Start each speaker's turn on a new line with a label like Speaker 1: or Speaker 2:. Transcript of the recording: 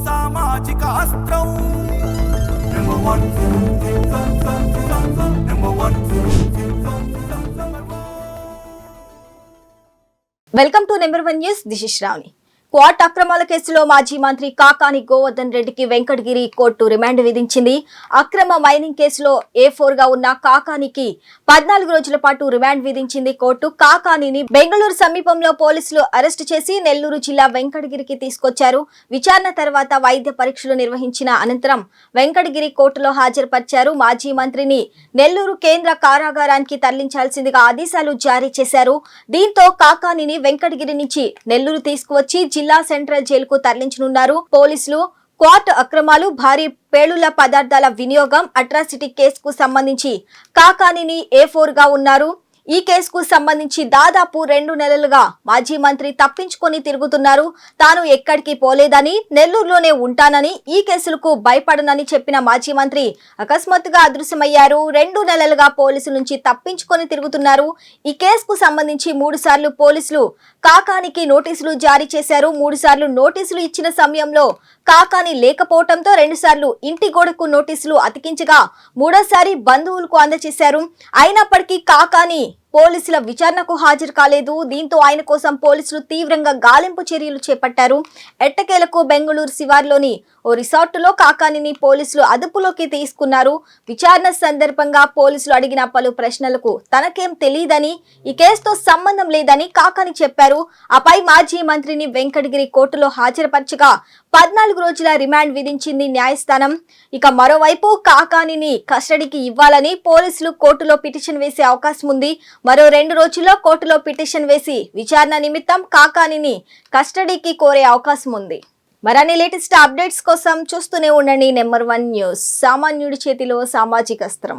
Speaker 1: సామాజిక అస్త్రం number 1 welcome to number 1 news. This is Sravani. క్వాట్ అక్రమాల కేసులో మాజీ మంత్రి కాకాని గోవర్ధన్ రెడ్డికి వెంకటగిరి కోర్టు రిమాండ్ విధించింది. అక్రమ మైనింగ్ కేసులో A4 గా ఉన్న కాకానికి 14 రోజుల పాటు రిమాండ్ విధించింది కోర్టు. కాకానిని బెంగళూరు సమీపంలో పోలీసులు అరెస్టు చేసి నెల్లూరు జిల్లా వెంకటగిరికి తీసుకొచ్చారు. విచారణ తర్వాత వైద్య పరీక్షలు నిర్వహించిన అనంతరం వెంకటగిరి కోర్టులో హాజరుపరిచారు. మాజీ మంత్రిని నెల్లూరు కేంద్ర కారాగారానికి తరలించాల్సిందిగా ఆదేశాలు జారీ చేశారు. దీంతో కాకానిని వెంకటగిరి నుంచి నెల్లూరు తీసుకువచ్చి జిల్లా సెంట్రల్ జైలుకు తరలించనున్నారు పోలీసులు. క్వాట్ అక్రమాలు, భారీ పేలుళ్ల పదార్థాల వినియోగం, అట్రాసిటీ కేసుకు సంబంధించి కాకానిని A4 గా ఉన్నారు. ఈ కేసుకు సంబంధించి దాదాపు 2 నెలలుగా మాజీ మంత్రి తప్పించుకొని తిరుగుతున్నారు. తాను ఎక్కడికి పోలేదని, నెల్లూరులోనే ఉంటానని, ఈ కేసులకు భయపడనని చెప్పిన మాజీ మంత్రి అకస్మాత్తుగా అదృశ్యమయ్యారు. 2 నెలలుగా పోలీసుల నుంచి తప్పించుకొని తిరుగుతున్నారు. ఈ కేసుకు సంబంధించి 3 సార్లు పోలీసులు కాకానికి నోటీసులు జారీ చేశారు. 3 సార్లు నోటీసులు ఇచ్చిన సమయంలో కాకాని లేకపోవడంతో 2 సార్లు ఇంటి గోడకు నోటీసులు అతికించగా 3వసారి బంధువులకు అందజేశారు. అయినప్పటికీ కాకాని పోలీసుల విచారణకు హాజరు కాలేదు. దీంతో ఆయన కోసం పోలీసులు తీవ్రంగా గాలింపు చర్యలు చేపట్టారు. ఎట్టకేలకు బెంగళూరు శివార్లోని ఓ రిసార్టులో కాకానిని పోలీసులు అదుపులోకి తీసుకున్నారు. విచారణ సందర్భంగా పోలీసులు అడిగిన పలు ప్రశ్నలకు తనకేం తెలియదని, ఈ కేసుతో సంబంధం లేదని కాకాని చెప్పారు. ఆపై మాజీ మంత్రిని వెంకటగిరి కోర్టులో హాజరుపరచగా 14 రోజుల రిమాండ్ విధించింది న్యాయస్థానం. ఇక మరోవైపు కాకానిని కస్టడీకి ఇవ్వాలని పోలీసులు కోర్టులో పిటిషన్ వేసే అవకాశం ఉంది. మరో 2 రోజుల్లో కోర్టులో పిటిషన్ వేసి విచారణ నిమిత్తం కాకానిని కస్టడీకి కోరే అవకాశం ఉంది. మరిన్ని లేటెస్ట్ అప్డేట్స్ కోసం చూస్తూనే ఉండండి నెంబర్ 1 న్యూస్. సామాన్యుడి చేతిలో సామాజిక అస్త్రం.